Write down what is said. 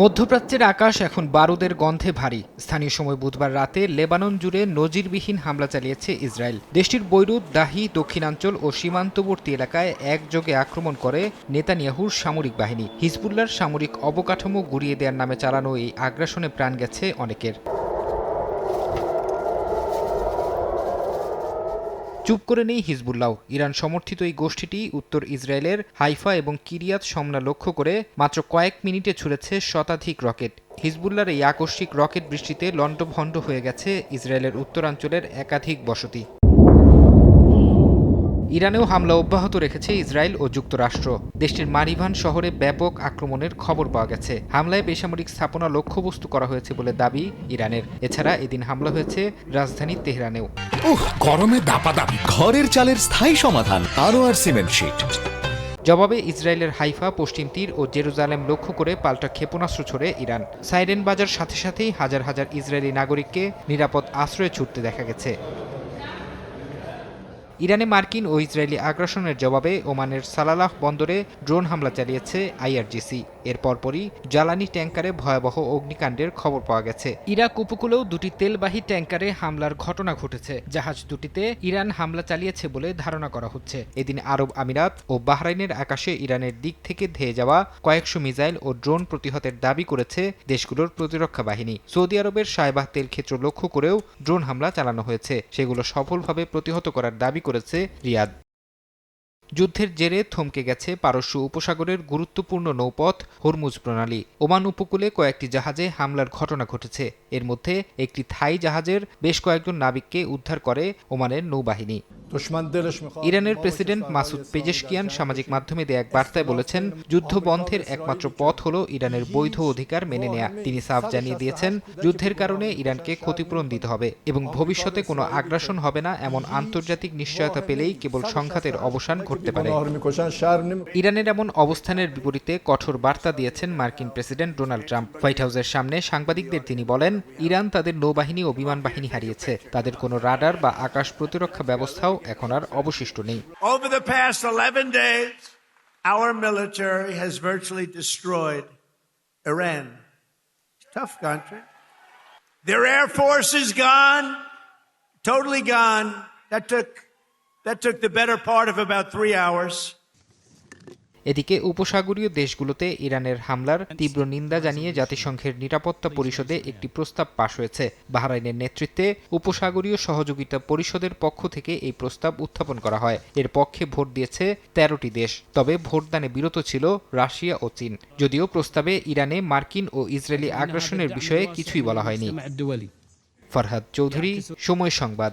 মধ্যপ্রাচ্যের আকাশ এখন বারুদের গন্ধে ভারী। স্থানীয় সময় বুধবার রাতে লেবানন জুড়ে নজিরবিহীন হামলা চালিয়েছে ইসরায়েল। দেশটির বৈরুত, দাহি, দক্ষিণাঞ্চল ও সীমান্তবর্তী এলাকায় একযোগে আক্রমণ করে নেতানিয়াহুর সামরিক বাহিনী। হিজবুল্লাহর সামরিক অবকাঠামো গুঁড়িয়ে দেওয়ার নামে চালানো এই আগ্রাসনে প্রাণ গেছে অনেকের। চুপ করে নেই হিজবুল্লাহ। ইরান সমর্থিত এই গোষ্ঠীটি উত্তর ইসরায়েলের হাইফা এবং কিরিয়াত শমনা লক্ষ্য করে মাত্র কয়েক মিনিটে ছুড়েছে শতাধিক রকেট। হিজবুল্লাহর এই আকস্মিক রকেট বৃষ্টিতে লণ্ডভণ্ড হয়ে গেছে ইসরায়েলের উত্তরাঞ্চলের একাধিক বসতি। ইরানেও হামলা অব্যাহত রেখেছে ইসরায়েল ও যুক্তরাষ্ট্র। দেশটির মারিভান শহরে ব্যাপক আক্রমণের খবর পাওয়া গেছে। হামলায় বেসামরিক স্থাপনা লক্ষ্যবস্তু করা হয়েছে বলে দাবি ইরানের। এছাড়া এদিন হামলা হয়েছে রাজধানী তেহরানেও। গরমে দাপাদাপি, ঘরের চালের স্থায়ী সমাধান আনোয়ার সিমেন্ট শীট। জবাবে ইসরায়েলের হাইফা, পশ্চিম তীর ও জেরুজালেম লক্ষ্য করে পাল্টা ক্ষেপণাস্ত্র ছোড়ে ইরান। সাইরেন বাজার সাথে সাথেই হাজার হাজার ইসরায়েলি নাগরিককে নিরাপদ আশ্রয়ে ছুটতে দেখা গেছে। ইরানে মার্কিন ও ইসরায়েলি আগ্রাসনের জবাবে ওমানের সালালাহ বন্দরে ড্রোন হামলা চালিয়েছে আইআরজিসি। এর পরপরই জ্বালানি ট্যাঙ্কারে ভয়াবহ অগ্নিকাণ্ডের খবর পাওয়া গেছে। ইরাক উপকূলেও দুটি তেলবাহী ট্যাঙ্কারে হামলার ঘটনা ঘটেছে। জাহাজ দুটিতে ইরান হামলা চালিয়েছে বলে ধারণা করা হচ্ছে। এদিন আরব আমিরাত ও বাহরাইনের আকাশে ইরানের দিক থেকে ধেয়ে যাওয়া কয়েকশো মিসাইল ও ড্রোন প্রতিহতের দাবি করেছে দেশগুলোর প্রতিরক্ষা বাহিনী। সৌদি আরবের শায়বাহ তেল ক্ষেত্র লক্ষ্য করেও ড্রোন হামলা চালানো হয়েছে। সেগুলো সফলভাবে প্রতিহত করার দাবি করেছে রিয়াদ। যুদ্ধের জেরে থমকে গেছে পারস্য উপসাগরের গুরুত্বপূর্ণ নৌপথ হরমুজ প্রণালী। ওমান উপকূলে কয়েকটি জাহাজে হামলার ঘটনা ঘটেছে। এর মধ্যে একটি থাই জাহাজের বেশ কয়েকজন নাবিককে উদ্ধার করে ওমানের নৌবাহিনী। ইরানের প্রেসিডেন্ট মাসুদ পেজেশকিয়ান সামাজিক মাধ্যমে দেয়া এক বার্তায় বলেছেন, যুদ্ধ বন্ধের একমাত্র পথ হলো ইরানের বৈধ অধিকার মেনে নেয়া। তিনি সাফ জানিয়ে দিয়েছেন, যুদ্ধের কারণে ইরানকে ক্ষতিপূরণ দিতে হবে এবং ভবিষ্যতে কোনো আগ্রাসন হবে না এমন আন্তর্জাতিক নিশ্চয়তা পেলেই কেবল সংঘাতের অবসান ঘটতে পারে। ইরানের এমন অবস্থানের বিপরীতে কঠোর বার্তা দিয়েছেন মার্কিন প্রেসিডেন্ট ডোনাল্ড ট্রাম্প। হোয়াইট হাউসের সামনে সাংবাদিকদের তিনি বলেন, ইরান তাদের নৌবাহিনী ও বিমান বাহিনী হারিয়েছে। তাদের কোনো রাডার বা আকাশ প্রতিরক্ষা ব্যবস্থাও এখন আর অবশিষ্ট নেই। Over the past 11 days, our military has virtually destroyed Iran. Tough country. Their air force is gone, totally gone. That took the better part of about 3 hours. এদিকে উপসাগরীয় দেশগুলোতে ইরানের হামলার তীব্র নিন্দা জানিয়ে জাতিসংঘের নিরাপত্তা পরিষদে একটি প্রস্তাব পাশ হয়েছে। বাহরাইনের নেতৃত্বে উপসাগরীয় সহযোগিতা পরিষদের পক্ষ থেকে এই প্রস্তাব উত্থাপন করা হয়। এর পক্ষে ভোট দিয়েছে 13টি দেশ। তবে ভোটদানে বিরত ছিল রাশিয়া ও চীন। যদিও প্রস্তাবে ইরানে মার্কিন ও ইসরায়েলি আগ্রাসনের বিষয়ে কিছুই বলা হয়নি। ফরহাদ চৌধুরী, সময় সংবাদ।